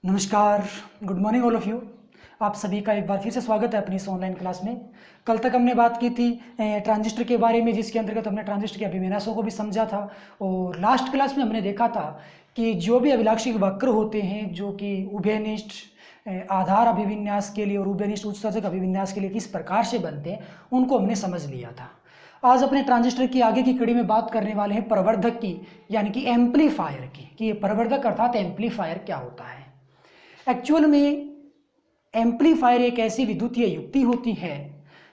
नमस्कार, good morning all of you. आप सभी का एक बार फिर से स्वागत है अपनी इस ऑनलाइन क्लास में। कल तक हमने बात की थी ट्रांजिस्टर के बारे में, जिसके अंतर्गत हमने ट्रांजिस्टर के अभिविन्यासों को भी समझा था। और लास्ट क्लास में हमने देखा था कि जो भी अभिलाक्षिक वक्र होते हैं, जो कि उभयनिष्ठ आधार अभिविन्यास के लिए और उभयनिष्ठ उत्सर्जक अभिविन्यास के लिए किस प्रकार से बनते हैं, उनको हमने समझ लिया था। आज अपने ट्रांजिस्टर की आगे की कड़ी में बात करने वाले हैं प्रवर्धक की, यानी कि एम्पलीफायर की, कि ये प्रवर्धक अर्थात एम्पलीफायर क्या होता है। एक्चुअल में एम्पलीफायर एक ऐसी विद्युतीय युक्ति होती है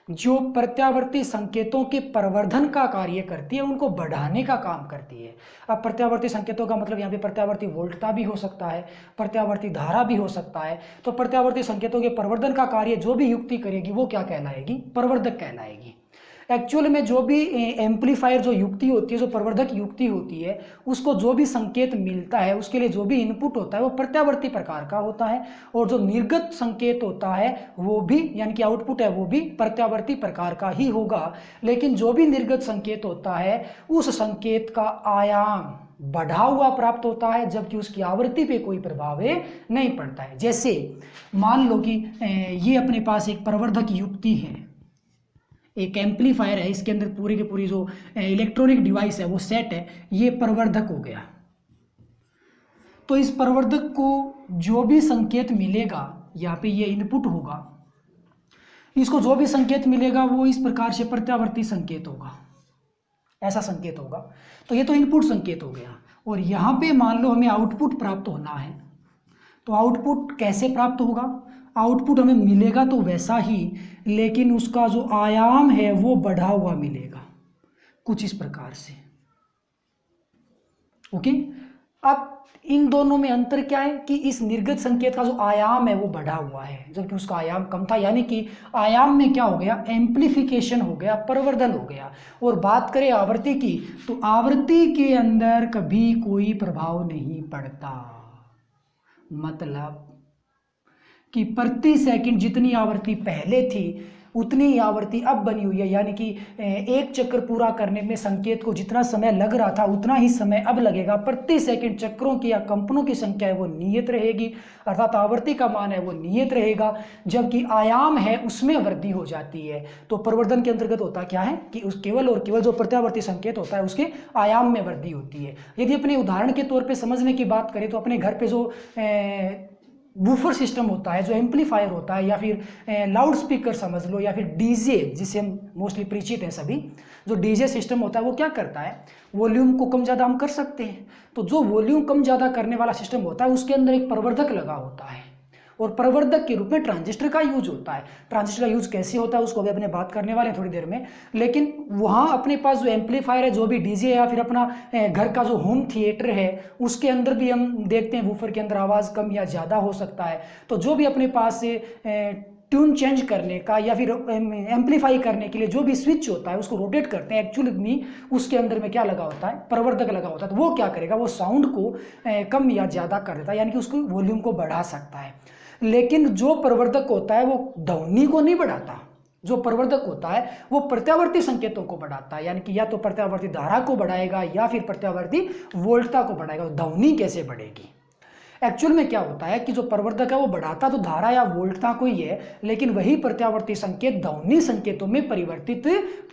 जो प्रत्यावर्ती संकेतों के प्रवर्धन का कार्य करती है, उनको बढ़ाने का काम करती है। अब प्रत्यावर्ती संकेतों का मतलब यहाँ पे प्रत्यावर्ती वोल्टता भी हो सकता है, प्रत्यावर्ती धारा भी हो सकता है। तो प्रत्यावर्ती संकेतों के प्रवर्धन का कार्य जो भी युक्ति करेगी वो क्या कहलाएगी? प्रवर्धक कहलाएगी। एक्चुअल में जो भी एम्पलीफायर जो युक्ति होती है, जो प्रवर्धक युक्ति होती है, उसको जो भी संकेत मिलता है, उसके लिए जो भी इनपुट होता है वो प्रत्यावर्ती प्रकार का होता है, और जो निर्गत संकेत होता है वो भी, यानी कि आउटपुट है, वो भी प्रत्यावर्ती प्रकार का ही होगा। लेकिन जो भी निर्गत संकेत होता है उस संकेत का आयाम बढ़ा हुआ प्राप्त होता है, जबकि उसकी आवृत्ति पे कोई प्रभाव नहीं पड़ता है। जैसे मान लो कि ये अपने पास एक प्रवर्धक युक्ति है, एक एम्पलीफायर है, इसके अंदर पूरी की पूरी जो इलेक्ट्रॉनिक डिवाइस है वो सेट है, ये प्रवर्धक हो गया। तो इस प्रवर्धक को जो भी संकेत मिलेगा, यहाँ पे ये इनपुट होगा, इसको जो भी संकेत मिलेगा वो इस प्रकार से प्रत्यावर्ती संकेत होगा, ऐसा संकेत होगा। तो ये तो इनपुट संकेत हो गया। और यहाँ पे मान लो हमें आउटपुट प्राप्त होना है, तो आउटपुट कैसे प्राप्त होगा? आउटपुट हमें मिलेगा तो वैसा ही, लेकिन उसका जो आयाम है वो बढ़ा हुआ मिलेगा, कुछ इस प्रकार से। ओके, अब इन दोनों में अंतर क्या है कि इस निर्गत संकेत का जो आयाम है वो बढ़ा हुआ है, जबकि उसका आयाम कम था। यानी कि आयाम में क्या हो गया? एम्प्लीफिकेशन हो गया, प्रवर्धन हो गया। और बात करें आवृत्ति की, तो आवृत्ति के अंदर कभी कोई प्रभाव नहीं पड़ता। मतलब कि प्रति सेकंड जितनी आवृत्ति पहले थी उतनी ही आवृत्ति अब बनी हुई है। यानी कि एक चक्र पूरा करने में संकेत को जितना समय लग रहा था उतना ही समय अब लगेगा। प्रति सेकंड चक्रों की या कंपनों की संख्या है वो नियत रहेगी, अर्थात आवृत्ति का मान है वो नियत रहेगा, जबकि आयाम है उसमें वृद्धि हो जाती है। तो प्रवर्धन के अंतर्गत होता क्या है कि उस केवल और केवल जो प्रत्यावर्ती संकेत होता है उसके आयाम में वृद्धि होती है। यदि अपने उदाहरण के तौर पर समझने की बात करें तो अपने घर पर जो बूफर सिस्टम होता है, जो एम्पलीफायर होता है, या फिर लाउड स्पीकर समझ लो, या फिर डीजे जिसे हम मोस्टली परिचित हैं सभी, जो डीजे सिस्टम होता है वो क्या करता है? वॉल्यूम को कम ज़्यादा हम कर सकते हैं। तो जो वॉल्यूम कम ज़्यादा करने वाला सिस्टम होता है उसके अंदर एक प्रवर्धक लगा होता है, और प्रवर्धक के रूप में ट्रांजिस्टर का यूज होता है। ट्रांजिस्टर का यूज कैसे होता है उसको भी अपने बात करने वाले हैं थोड़ी देर में। लेकिन वहाँ अपने पास जो एम्पलीफायर है, जो भी डीजे या फिर अपना घर का जो होम थिएटर है, उसके अंदर भी हम देखते हैं वूफर के अंदर आवाज़ कम या ज़्यादा हो सकता है। तो जो भी अपने पास ट्यून चेंज करने का या फिर एम्पलीफाई करने के लिए जो भी स्विच होता है उसको रोटेट करते हैं, एक्चुअली में उसके अंदर में क्या लगा होता है? प्रवर्धक लगा होता है। तो वो क्या करेगा? वो साउंड को कम या ज़्यादा कर देता है, यानी कि उसको वॉल्यूम को बढ़ा सकता है। लेकिन जो प्रवर्धक होता है वो ध्वनि को नहीं बढ़ाता। जो प्रवर्धक होता है वो प्रत्यावर्ती संकेतों को बढ़ाता है, यानी कि या तो प्रत्यावर्ती धारा को बढ़ाएगा या फिर प्रत्यावर्ती वोल्टता को बढ़ाएगा। ध्वनि कैसे बढ़ेगी? एक्चुअल में क्या होता है कि जो प्रवर्धक है वो बढ़ाता तो धारा या वोल्टता को ही है, लेकिन वही प्रत्यावर्ती संकेत ध्वनि संकेतों में परिवर्तित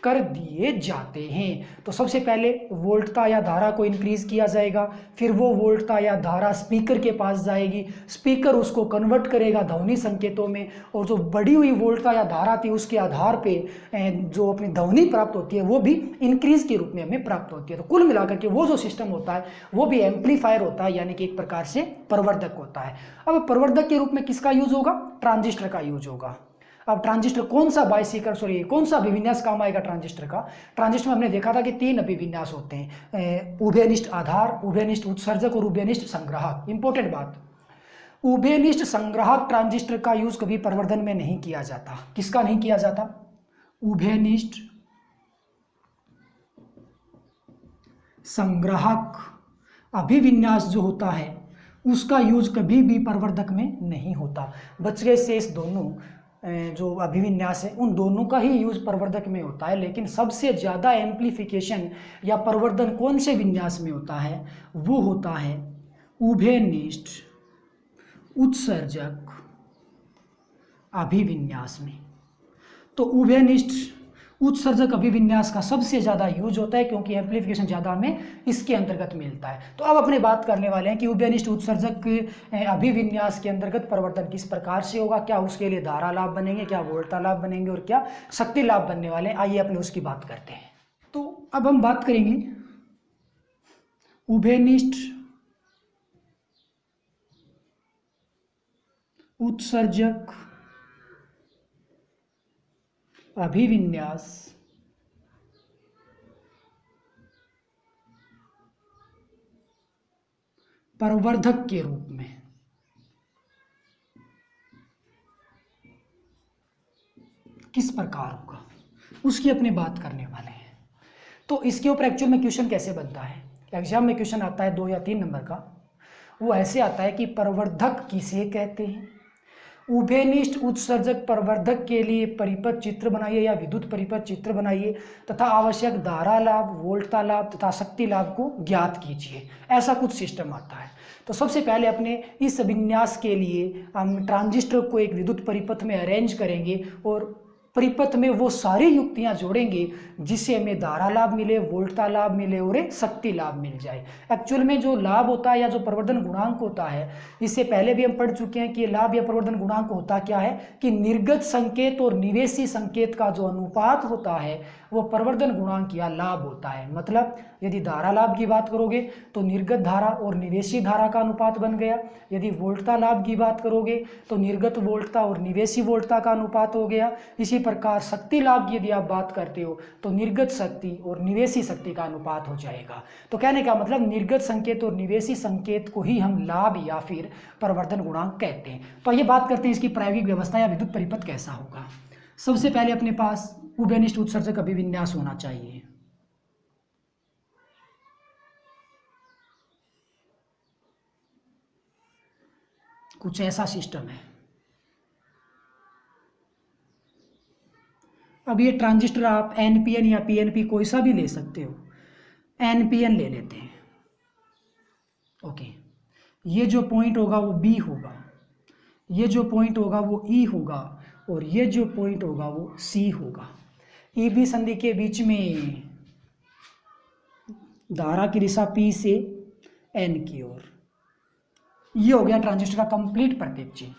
कर दिए जाते हैं। तो सबसे पहले वोल्टता या धारा को इंक्रीज किया जाएगा, फिर वो वोल्टता या धारा स्पीकर के पास जाएगी, स्पीकर उसको कन्वर्ट करेगा ध्वनि संकेतों में, और जो बढ़ी हुई वोल्टता या धारा थी उसके आधार पे जो अपनी ध्वनि प्राप्त होती है वो भी इंक्रीज के रूप में हमें प्राप्त होती है। तो कुल मिलाकर के वो जो सिस्टम होता है वो भी एम्पलीफायर होता है, यानी कि एक प्रकार से प्रवर्धक होता है। अब प्रवर्धक के रूप में किसका यूज होगा? ट्रांजिस्टर का यूज होगा। अब ट्रांजिस्टर कौन सा कौन सा अभिविन्यास काम आएगा ट्रांजिस्टर का? ट्रांजिस्टर में हमने देखा था कि 3 अभिविन्यास होते हैं, उभयनिष्ठ आधार, उभयनिष्ठ उत्सर्जक और उभयनिष्ठ संग्राहक। इंपॉर्टेंट बात, उभयनिष्ठ संग्राहक ट्रांजिस्टर का यूज कभी प्रवर्धन में नहीं किया जाता। किसका नहीं किया जाता? उभयनिष्ठ संग्राहक अभिविन्यास जो होता है उसका यूज कभी भी प्रवर्धक में नहीं होता। बच गए शेष दोनों जो अभिविन्यास है, उन दोनों का ही यूज प्रवर्धक में होता है। लेकिन सबसे ज़्यादा एम्प्लीफिकेशन या प्रवर्धन कौन से विन्यास में होता है? वो होता है उभयनिष्ठ उत्सर्जक अभिविन्यास में। तो उभयनिष्ठ उत्सर्जक अभिविन्यास का सबसे ज़्यादा यूज होता है क्योंकि एम्प्लीफिकेशन ज़्यादा हमें इसके अंतर्गत मिलता है। तो अब अपने बात करने वाले हैं कि उभयनिष्ठ उत्सर्जक अभिविन्यास के अंतर्गत परिवर्तन किस प्रकार से होगा, क्या उसके लिए धारा लाभ बनेंगे, क्या वोल्टा लाभ बनेंगे और क्या शक्ति लाभ बनने वाले हैं। आइए अपने उसकी बात करते हैं। तो अब हम बात करेंगे उभयनिष्ठ उत्सर्जक अभिविन्यास प्रवर्धक के रूप में किस प्रकार होगा उसकी अपने बात करने वाले हैं। तो इसके ऊपर एक्चुअल में क्वेश्चन कैसे बनता है, एग्जाम में क्वेश्चन आता है 2 या 3 नंबर का, वो ऐसे आता है कि प्रवर्धक किसे कहते हैं, उभयनिष्ठ उत्सर्जक प्रवर्धक के लिए परिपथ चित्र बनाइए या विद्युत परिपथ चित्र बनाइए तथा आवश्यक धारा लाभ, वोल्टा लाभ तथा शक्ति लाभ को ज्ञात कीजिए। ऐसा कुछ सिस्टम आता है। तो सबसे पहले अपने इस विन्यास के लिए हम ट्रांजिस्टर को एक विद्युत परिपथ में अरेंज करेंगे और परिपथ में वो सारी युक्तियां जोड़ेंगे जिससे हमें धारा लाभ मिले, वोल्टा लाभ मिले और एक शक्ति लाभ मिल जाए। एक्चुअल में जो लाभ होता है या जो प्रवर्धन गुणांक होता है, इससे पहले भी हम पढ़ चुके हैं कि ये लाभ या प्रवर्धन गुणांक होता क्या है कि निर्गत संकेत और निवेशी संकेत का जो अनुपात होता है वो प्रवर्धन गुणांक या लाभ होता है। मतलब यदि धारा लाभ की बात करोगे तो निर्गत धारा और निवेशी धारा का अनुपात बन गया, यदि वोल्टा लाभ की बात करोगे तो निर्गत वोल्टा और निवेशी वोल्टा का अनुपात हो गया। इसी प्रकार शक्ति लाभ की यदि आप बात करते हो तो निर्गत शक्ति और निवेशी शक्ति का अनुपात हो जाएगा। तो कहने का मतलब निर्गत संकेत और निवेशी संकेत को ही हम लाभ या फिर प्रवर्धन गुणांक कहते हैं। तो ये बात करते हैं इसकी प्रायोगिक व्यवस्था या विद्युत परिपथ कैसा होगा। सबसे पहले अपने पास उभयनिष्ठ उत्सर्जक अभिविन्यास होना चाहिए। कुछ ऐसा सिस्टम है। अब ये ट्रांजिस्टर आप एनपीएन या पीएनपी कोई सा भी ले सकते हो। एनपीएन ले लेते हैं। ओके, ये जो पॉइंट होगा वो बी होगा, ये जो पॉइंट होगा वो ई होगा और ये जो पॉइंट होगा वो सी होगा। ई बी संधि के बीच में धारा की दिशा पी से एन की ओर। ये हो गया ट्रांजिस्टर का कंप्लीट प्रत्येक चीज।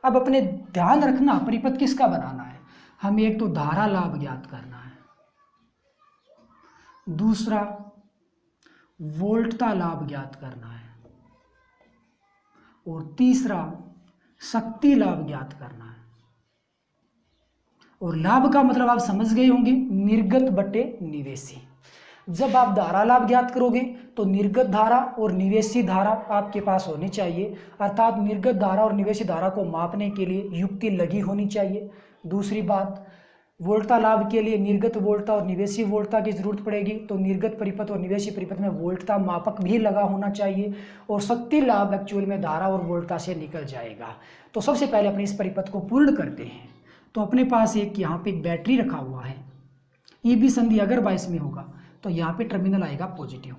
अब अपने ध्यान रखना परिपथ किसका बनाना है, हमें एक तो धारा लाभ ज्ञात करना है, दूसरा वोल्टता लाभ ज्ञात करना है और तीसरा शक्ति लाभ ज्ञात करना है। और लाभ का मतलब आप समझ गए होंगे, निर्गत बटे निवेशी। जब आप धारा लाभ ज्ञात करोगे तो निर्गत धारा और निवेशी धारा आपके पास होनी चाहिए, अर्थात निर्गत धारा और निवेशी धारा को मापने के लिए युक्ति लगी होनी चाहिए। दूसरी बात, वोल्टा लाभ के लिए निर्गत वोल्टा और निवेशी वोल्टा की जरूरत पड़ेगी, तो निर्गत परिपथ और निवेशी परिपथ में वोल्टा मापक भी लगा होना चाहिए। और शक्ति लाभ एक्चुअल में धारा और वोल्टा से निकल जाएगा। तो सबसे पहले अपने इस परिपथ को पूर्ण करते हैं। तो अपने पास एक यहाँ पे एक बैटरी रखा हुआ है। ई बी संधि अगर 22 में होगा तो यहाँ पे टर्मिनल आएगा पॉजिटिव।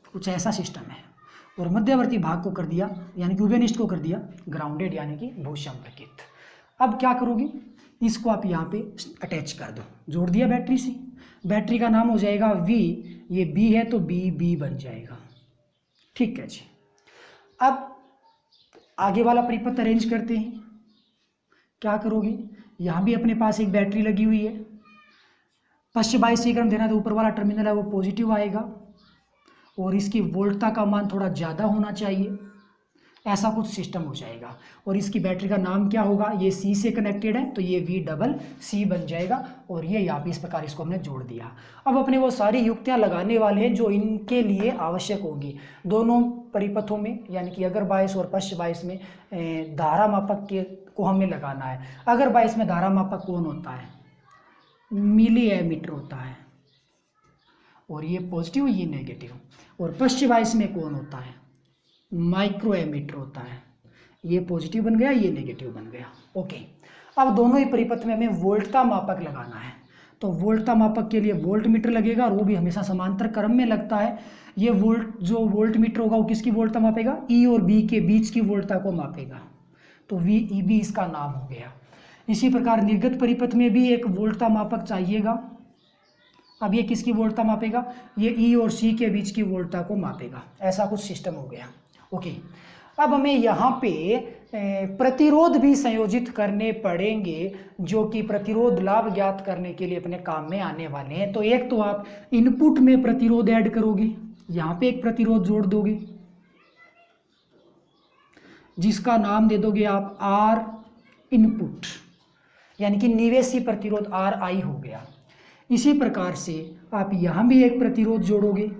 कुछ ऐसा सिस्टम है। और मध्यवर्ती भाग को कर दिया यानी कि उभयनिष्ठ को कर दिया ग्राउंडेड यानी कि भूसंपर्कित। अब क्या करोगे, इसको आप यहाँ पे अटैच कर दो, जोड़ दिया बैटरी से। बैटरी का नाम हो जाएगा V, ये B है तो B बन जाएगा। ठीक है जी। अब आगे वाला परिपथ अरेंज करते हैं। क्या करोगे, यहाँ भी अपने पास एक बैटरी लगी हुई है। पश्चिम बाई से करंट देना तो ऊपर वाला टर्मिनल है वो पॉजिटिव आएगा और इसकी वोल्टता का मान थोड़ा ज़्यादा होना चाहिए। ऐसा कुछ सिस्टम हो जाएगा। और इसकी बैटरी का नाम क्या होगा, ये C से कनेक्टेड है तो ये VCC बन जाएगा। और ये यहाँ पे इस प्रकार इसको हमने जोड़ दिया। अब अपने वो सारी युक्तियाँ लगाने वाले हैं जो इनके लिए आवश्यक होंगी दोनों परिपथों में, यानी कि अगर 22 और पश्च 22 में धारा मापक के को हमें लगाना है। अगर 22 में धारा मापक कौन होता है, मिली एमीटर होता है और ये पॉजिटिव ये नेगेटिव। और पश्च 22 में कौन होता है, माइक्रो एमीटर होता है। ये पॉजिटिव बन गया, ये नेगेटिव बन गया। ओके, अब दोनों ही परिपथ में हमें वोल्टता मापक लगाना है। तो वोल्टता मापक के लिए वोल्ट मीटर लगेगा और वो भी हमेशा समांतर क्रम में लगता है। ये वोल्ट मीटर होगा वो किसकी वोल्टता मापेगा, ई और बी के बीच की वोल्टता को मापेगा, तो वी ई बी इसका नाम हो गया। इसी प्रकार निर्गत परिपथ में भी एक वोल्टता मापक चाहिएगा। अब ये किसकी वोल्टता मापेगा, ये ई और सी के बीच की वोल्टता को मापेगा। ऐसा कुछ सिस्टम हो गया। ओके, अब हमें यहाँ पे प्रतिरोध भी संयोजित करने पड़ेंगे, जो कि प्रतिरोध लाभ ज्ञात करने के लिए अपने काम में आने वाले हैं। तो एक तो आप इनपुट में प्रतिरोध ऐड करोगे, यहाँ पे एक प्रतिरोध जोड़ दोगे जिसका नाम दे दोगे आप आर इनपुट, यानी कि निवेशी प्रतिरोध आर आई हो गया। इसी प्रकार से आप यहां भी एक प्रतिरोध जोड़ोगे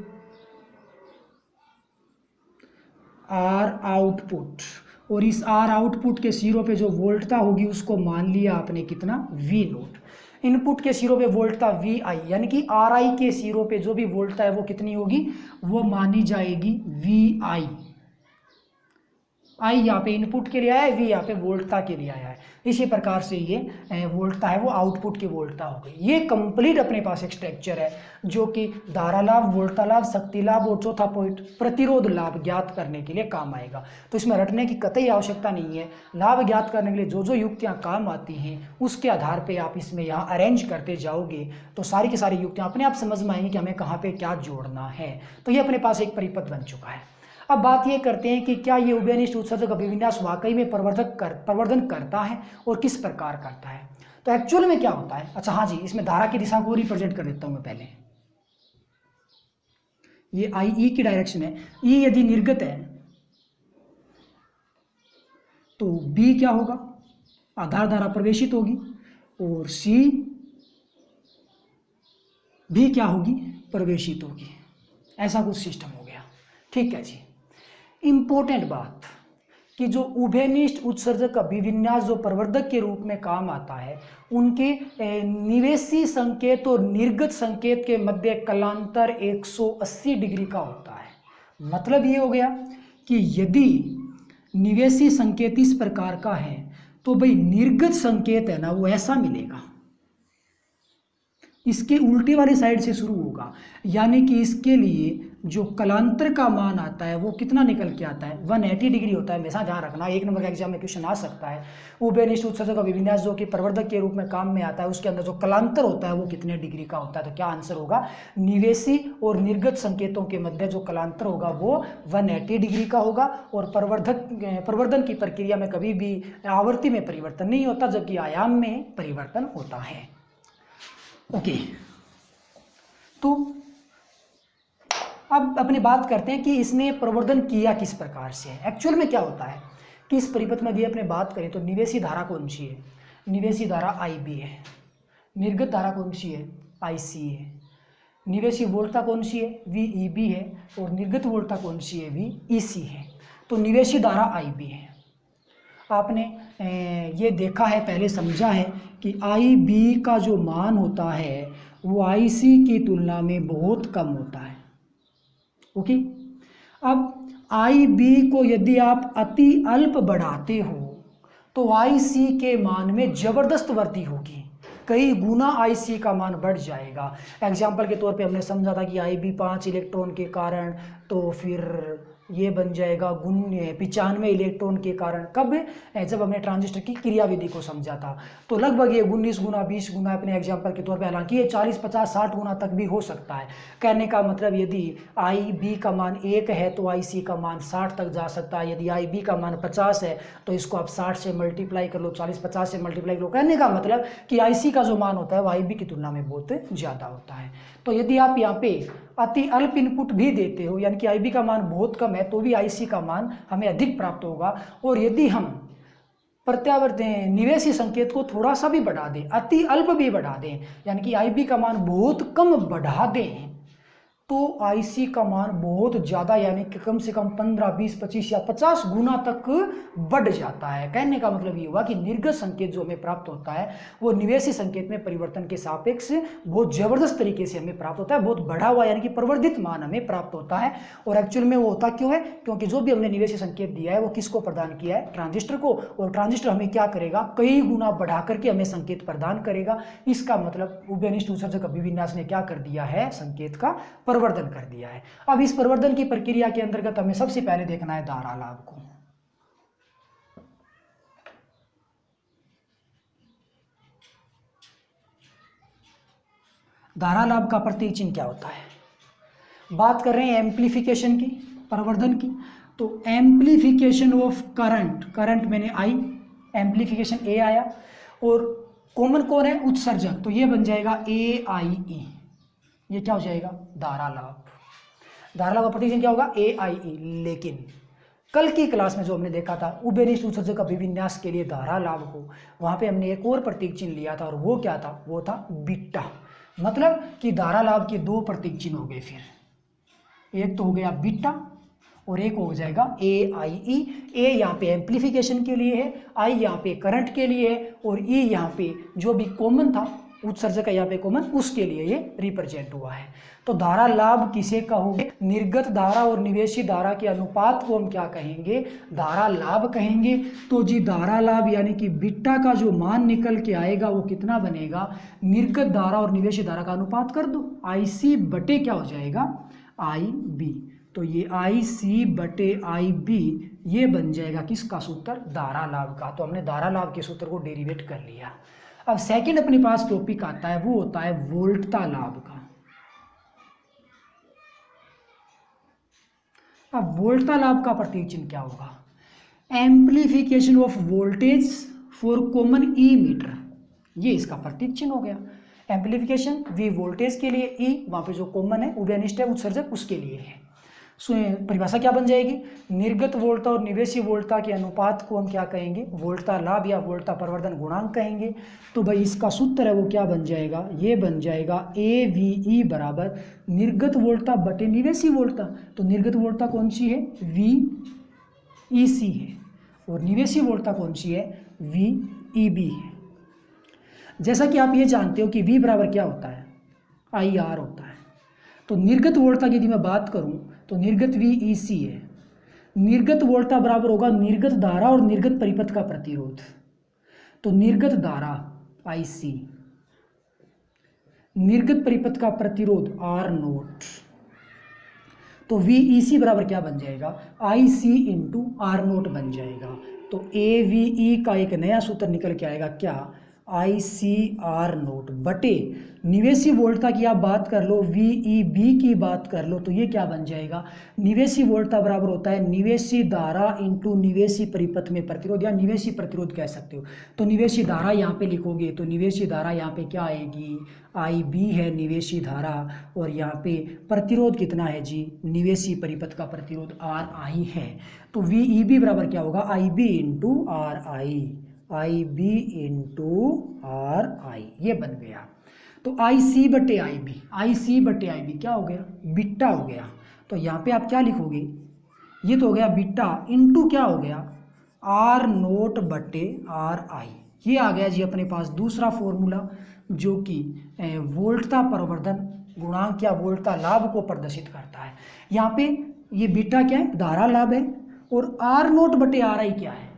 आर आउटपुट, और इस आर आउटपुट के सिरों पे जो वोल्टता होगी उसको मान लिया आपने कितना, वी नोट। इनपुट के सिरों पे वोल्टता वी आई, यानी कि आर आई के सिरों पे जो भी वोल्टता है वो कितनी होगी, वो मानी जाएगी वी आई। आई यहाँ पे इनपुट के लिए आया है, वी यहाँ पे वोल्टता के लिए आया है। इसी प्रकार से ये वोल्टता है वो आउटपुट की वोल्टता हो गई। ये कंप्लीट अपने पास एक स्ट्रक्चर है जो कि धारा लाभ, वोल्टता लाभ, शक्ति लाभ और चौथा पॉइंट प्रतिरोध लाभ ज्ञात करने के लिए काम आएगा। तो इसमें रटने की कतई आवश्यकता नहीं है। लाभ ज्ञात करने के लिए जो जो युक्तियाँ काम आती हैं उसके आधार पर आप इसमें यहाँ अरेंज करते जाओगे तो सारी की सारी युक्तियाँ अपने आप समझ में आएंगी कि हमें कहाँ पर क्या जोड़ना है। तो ये अपने पास एक परिपथ बन चुका है। अब बात ये करते हैं कि क्या ये उभयनिष्ठ उत्सर्जक अभिविन्यास वाकई में प्रवर्धन करता है और किस प्रकार करता है। तो एक्चुअल में क्या होता है, अच्छा हाँ जी, इसमें धारा की दिशा को रिप्रेजेंट कर देता हूं मैं पहले। ये आई ई की डायरेक्शन है, ई यदि निर्गत है तो बी क्या होगा, आधार धारा प्रवेशित होगी, और सी भी क्या होगी, प्रवेशित होगी। ऐसा कुछ सिस्टम हो गया। ठीक है जी। इंपॉर्टेंट बात कि जो उभयनिष्ठ उत्सर्जक अभिविन्यास जो प्रवर्धक के रूप में काम आता है, उनके निवेशी संकेत और निर्गत संकेत के मध्य कलांतर 180 डिग्री का होता है। मतलब ये हो गया कि यदि निवेशी संकेत इस प्रकार का है तो भाई निर्गत संकेत है ना वो ऐसा मिलेगा, इसके उल्टी वाली साइड से शुरू होगा, यानी कि इसके लिए जो कलांतर का मान आता है वो कितना निकल के आता है, 180 डिग्री होता है। हमेशा ध्यान रखना, एक नंबर का एग्जाम में क्वेश्चन आ सकता है। उभयनिष्ठ उत्सर्जक अभिविन्यास जो कि प्रवर्धक के रूप में काम में आता है, उसके अंदर जो कलांतर होता है वो कितने डिग्री का होता है। तो क्या आंसर होगा, निवेशी और निर्गत संकेतों के मध्य जो कलांतर होगा वो 180 डिग्री का होगा। और प्रवर्धन की प्रक्रिया में कभी भी आवृत्ति में परिवर्तन नहीं होता, जबकि आयाम में परिवर्तन होता है। ओके, तो अब अपनी बात करते हैं कि इसने प्रवर्धन किया किस प्रकार से है। एक्चुअल में क्या होता है कि इस परिपथ में यदि अपने बात करें तो निवेशी धारा कौन सी है, निवेशी धारा IB है। निर्गत धारा कौन सी है, IC है। निवेशी वोल्टता कौन सी है, VEB है। और निर्गत वोल्टता कौन सी है, VEC है। तो निवेशी धारा IB है। आपने ये देखा है, पहले समझा है कि IB का जो मान होता है वो IC की तुलना में बहुत कम होता है। ओके, अब IB को यदि आप अति अल्प बढ़ाते हो तो IC के मान में जबरदस्त वृद्धि होगी, कई गुना IC का मान बढ़ जाएगा। एग्जाम्पल के तौर पे हमने समझा था कि IB 5 इलेक्ट्रॉन के कारण, तो फिर ये बन जाएगा 95 इलेक्ट्रॉन के कारण। कब, जब हमने ट्रांजिस्टर की क्रियाविधि को समझा था। तो लगभग ये 19 गुना 20 गुना अपने एग्जाम्पल के तौर पे, हालांकि ये 40 50 60 गुना तक भी हो सकता है। कहने का मतलब यदि IB का मान 1 है तो IC का मान 60 तक जा सकता है। यदि IB का मान 50 है तो इसको आप 60 से मल्टीप्लाई कर लो, 40-50 से मल्टीप्लाई कर लो। कहने का मतलब कि IC का जो मान होता है वो IB की तुलना में बहुत ज़्यादा होता है। तो यदि आप यहाँ पे अति अल्प इनपुट भी देते हो, यानी कि IB का मान बहुत कम है, तो भी IC का मान हमें अधिक प्राप्त होगा। और यदि हम प्रत्यावर्तन निवेशी संकेत को थोड़ा सा भी बढ़ा दें, अति अल्प भी बढ़ा दें, यानी कि IB का मान बहुत कम बढ़ा दें, तो आईसी का मान बहुत ज़्यादा यानी कि कम से कम 15, 20, 25 या 50 गुना तक बढ़ जाता है। कहने का मतलब ये हुआ कि निर्गत संकेत जो हमें प्राप्त होता है वो निवेशी संकेत में परिवर्तन के सापेक्ष बहुत ज़बरदस्त तरीके से हमें प्राप्त होता है, बहुत बढ़ा हुआ यानी कि प्रवर्धित मान हमें प्राप्त होता है। और एक्चुअल में वो होता क्यों है? क्योंकि जो भी हमने निवेशी संकेत दिया है वो किसको प्रदान किया है? ट्रांजिस्टर को। और ट्रांजिस्टर हमें क्या करेगा? कई गुना बढ़ा करके हमें संकेत प्रदान करेगा। इसका मतलब उभयनिष्ठ उत्सर्जक अभिविन्यास ने क्या कर दिया है? संकेत का प्रवर्धन कर दिया है। अब इस प्रवर्धन की प्रक्रिया के अंतर्गत हमें सबसे पहले देखना है धारा लाभ को। धारा लाभ का प्रतीक चिन्ह क्या होता है? बात कर रहे हैं एम्प्लीफिकेशन की, प्रवर्धन की, तो एम्प्लीफिकेशन ऑफ करंट, करंट मैंने आई, एम्प्लीफिकेशन ए आया, और कॉमन कौन है? उत्सर्जक, तो ये बन जाएगा ए आई ई। ये क्या हो जाएगा? धारा लाभ। धारा लाभ का प्रतीक चिन्ह क्या होगा? ए आई ई। लेकिन कल की क्लास में जो हमने देखा था उभयनिष्ठ उत्सर्जक अभिविन्यास के लिए धारा लाभ को, वहां पे हमने एक और प्रतीक चिन्ह लिया था, और वो क्या था? वो था बीटा। मतलब कि धारा लाभ के दो प्रतीक चिन्ह हो गए। फिर एक तो हो गया बीटा और एक हो जाएगा ए आई ई। ए यहाँ पे एम्प्लीफिकेशन के लिए है, आई यहाँ पे करंट के लिए है, और ई यहाँ पे जो भी कॉमन था उत्सर्जक है यहाँ पे कॉमन, उसके लिए ये रिप्रेजेंट हुआ है। तो धारा लाभ किसे कहोगे? निर्गत धारा और निवेशी धारा के अनुपात को हम क्या कहेंगे? धारा लाभ कहेंगे। तो जी धारा लाभ यानी कि बीटा का जो मान निकल के आएगा वो कितना बनेगा? निर्गत धारा और निवेशी धारा का अनुपात कर दो, आई सी बटे क्या हो जाएगा? आई बी। तो ये आई सी बटे आई बी ये बन जाएगा किसका सूत्र? धारा लाभ का। तो हमने धारा लाभ के सूत्र को डेरिवेट कर लिया। अब सेकंड अपने पास टॉपिक आता है, वो होता है वोल्टता लाभ का। अब वोल्टता लाभ का प्रतीक चिन्ह क्या होगा? Amplification of voltage for common emitter, ये इसका प्रतीक चिन्ह हो गया। एम्प्लीफिकेशन वी वोल्टेज के लिए, ई वहां पे जो कॉमन है उभयनिष्ठ है उत्सर्जक उसके लिए है। परिभाषा क्या बन जाएगी? निर्गत वोल्टता और निवेशी वोल्टता के अनुपात को हम क्या कहेंगे? वोल्टता लाभ या वोल्टता प्रवर्धन गुणांक कहेंगे। तो भाई इसका सूत्र है वो क्या बन जाएगा? ये बन जाएगा ए वी ई बराबर निर्गत वोल्टता बटे निवेशी वोल्टता। तो निर्गत वोल्टता कौन सी है? वी ई सी है, और निवेशी वोल्टता कौन सी है? वी ई बी है। जैसा कि आप ये जानते हो कि V बराबर क्या होता है? आई आर होता है। तो निर्गत वोल्टता की यदि मैं बात करूं तो निर्गत वी ई सी है। निर्गत वोल्टता बराबर होगा निर्गत धारा और निर्गत परिपथ का प्रतिरोध। तो निर्गत धारा आई सी, निर्गत परिपथ का प्रतिरोध आर नोट। तो वी ई सी बराबर क्या बन जाएगा? आई सी इंटू आर नोट बन जाएगा। तो ए वी ई का एक नया सूत्र निकल के आएगा क्या? आई सी आर नोट बटे निवेशी वोल्टता की आप बात कर लो, वी ई बी की बात कर लो, तो ये क्या बन जाएगा? निवेशी वोल्टता बराबर होता है निवेशी धारा इंटू निवेशी परिपथ में प्रतिरोध, या निवेशी प्रतिरोध कह सकते हो। तो निवेशी धारा यहाँ पे लिखोगे तो निवेशी धारा यहाँ पे क्या आएगी? आई बी है निवेशी धारा, और यहाँ पे प्रतिरोध कितना है जी? निवेशी परिपथ का प्रतिरोध आर आई है। तो वी ई बी बराबर क्या होगा? I B into R I, I B into R I, ये बन गया। तो आई सी बटे आई बी, आई सी बटे आई बी क्या हो गया? बीटा हो गया। तो यहाँ पे आप क्या लिखोगे? ये तो हो गया बीटा इंटू क्या हो गया? आर नोट बटे आर आई। ये आ गया जी अपने पास दूसरा फॉर्मूला जो कि वोल्टता प्रवर्धन गुणांक या वोल्टता लाभ को प्रदर्शित करता है। यहाँ पे ये बीटा क्या है? धारा लाभ है, और आर नोट बटे आर आई क्या है?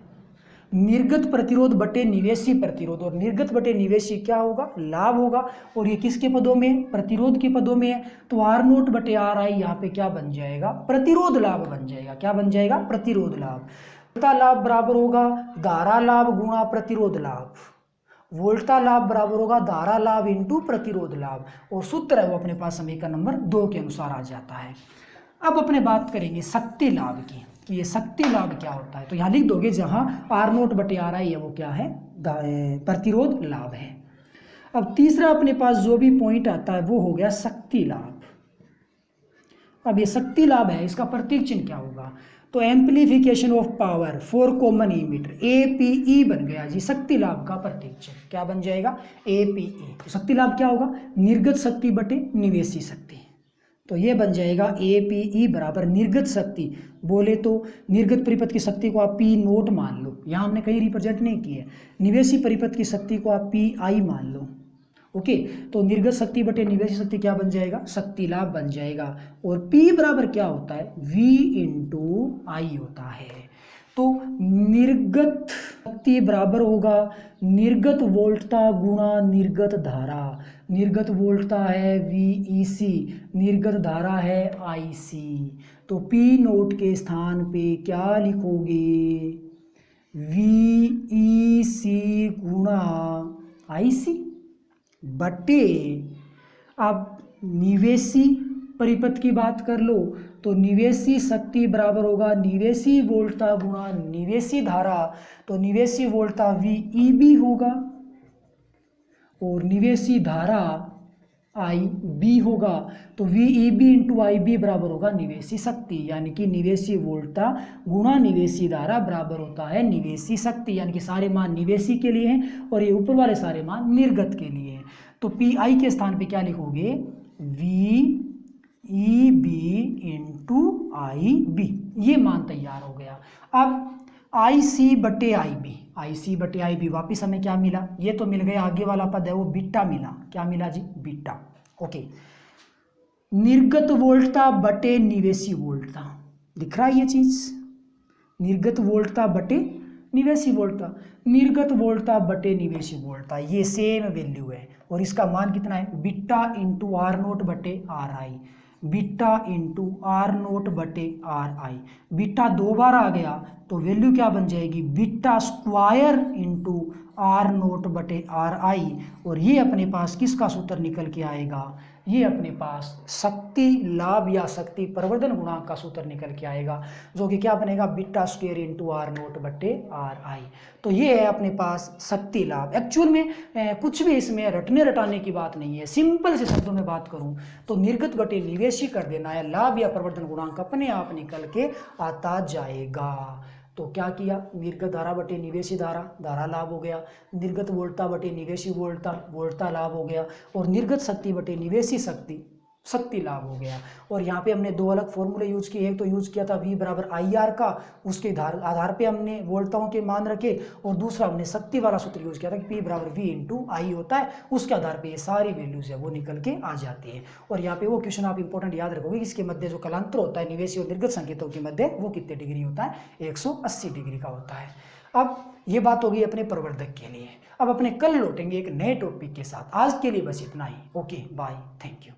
निर्गत प्रतिरोध बटे निवेशी प्रतिरोध, और निर्गत बटे निवेशी क्या होगा? लाभ होगा। और ये किसके पदों में? प्रतिरोध के पदों में है। तो आर नोट बटे आर आई यहाँ पे क्या बन जाएगा? प्रतिरोध लाभ बन जाएगा। क्या बन जाएगा? प्रतिरोध लाभ। वोल्टता लाभ बराबर होगा धारा लाभ गुणा प्रतिरोध लाभ। वोल्टता लाभ बराबर होगा धारा लाभ इंटू प्रतिरोध लाभ, और सूत्र है वो अपने पास समीकरण नंबर 2 के अनुसार आ जाता है। अब अपने बात करेंगे शक्ति लाभ की कि ये शक्ति लाभ क्या होता है। तो यहाँ लिख दोगे जहाँ आर नोट बटे आर आई है वो क्या है? प्रतिरोध लाभ है। अब तीसरा अपने पास जो भी पॉइंट आता है वो हो गया शक्ति लाभ। अब ये शक्ति लाभ है, इसका प्रतीक चिन्ह क्या होगा? तो amplification of power for common emitter, A P E बन गया जी शक्ति लाभ का प्रतीक चिन्ह। क्या बन जाएगा? A P E. तो शक्ति लाभ क्या होगा? निर्गत शक्ति बटे निवेशी शक्ति। तो ये बन जाएगा APE बराबर निर्गत शक्ति। बोले तो निर्गत परिपथ की शक्ति को आप P नोट मान लो, यहाँ हमने कहीं रिप्रेजेंट नहीं की है। निवेशी परिपथ की शक्ति को आप PI मान लो। ओके, तो निर्गत शक्ति बटे निवेशी शक्ति क्या बन जाएगा, शक्ति लाभ बन जाएगा। और P बराबर क्या होता है, V इंटू आई होता है। तो निर्गत शक्ति बराबर होगा निर्गत वोल्टता गुणा निर्गत धारा। निर्गत वोल्टता है VEC, निर्गत धारा है IC। तो P नोट के स्थान पे क्या लिखोगे, VEC गुणा IC बटे, अब निवेशी परिपथ की बात कर लो तो निवेशी शक्ति बराबर होगा निवेशी वोल्टता गुणा निवेशी धारा। तो निवेशी वोल्टता VEB होगा और निवेशी धारा IB होगा। तो VEB इंटू IB बराबर होगा निवेशी शक्ति, यानी कि निवेशी वोल्टता गुणा निवेशी धारा बराबर होता है निवेशी शक्ति। यानी कि सारे मान निवेशी के लिए हैं और ये ऊपर वाले सारे मान निर्गत के लिए हैं। तो PI के स्थान पे क्या लिखोगे, VEB इंटू IB, ये मान तैयार हो गया। अब IC बटे IB वापिस हमें क्या मिला, ये तो मिल गया, आगे वाला पद है वो बीटा मिला। क्या मिला जी, बीटा। ओके, निर्गत वोल्टता बटे निवेशी वोल्टता, दिख रहा है ये चीज, निर्गत वोल्टता बटे निवेशी वोल्टता, निर्गत वोल्टता बटे निवेशी वोल्टता, ये सेम वैल्यू है। और इसका मान कितना है, बीटा इंटू आर नोट बटे R I, beta into R naught बटे आर आई। बीटा 2 बार आ गया तो वैल्यू क्या बन जाएगी, beta square into R naught बटे आर आई। और ये अपने पास किसका सूत्र निकल के आएगा, ये अपने पास शक्ति लाभ या शक्ति प्रवर्धन गुणांक का सूत्र निकल के आएगा, जो कि क्या बनेगा, beta square into R naught बटे आर आई। तो ये है अपने पास शक्ति लाभ। एक्चुअल में कुछ भी इसमें रटने रटाने की बात नहीं है, सिंपल से शब्दों में बात करूं तो निर्गत बटे निवेशी कर देना है, लाभ या प्रवर्धन गुणांक अपने आप निकल के आता जाएगा। तो क्या किया, निर्गत धारा बटे निवेशी धारा, धारा लाभ हो गया, निर्गत वोल्टता बटे निवेशी वोल्टता, वोल्टता लाभ हो गया, और निर्गत शक्ति बटे निवेशी शक्ति, शक्ति लाभ हो गया। और यहाँ पे हमने 2 अलग फॉर्मूले यूज किए, एक तो यूज किया था V बराबर IR का, उसके आधार पे हमने वोल्टताओं के मान रखे, और दूसरा हमने शक्ति वाला सूत्र यूज किया था कि P बराबर V इंटू आई होता है, उसके आधार पे ये सारी वैल्यूज है वो निकल के आ जाती है। और यहाँ पे वो क्वेश्चन आप इंपॉर्टेंट याद रखोगे, इसके मध्य जो कलांतर होता है निवेशी और निर्गत संकेतों के मध्य, वो कितने डिग्री होता है, 180 डिग्री का होता है। अब ये बात होगी अपने प्रवर्धक के लिए। अब अपने कल लौटेंगे एक नए टॉपिक के साथ। आज के लिए बस इतना ही। Okay, bye, thank you.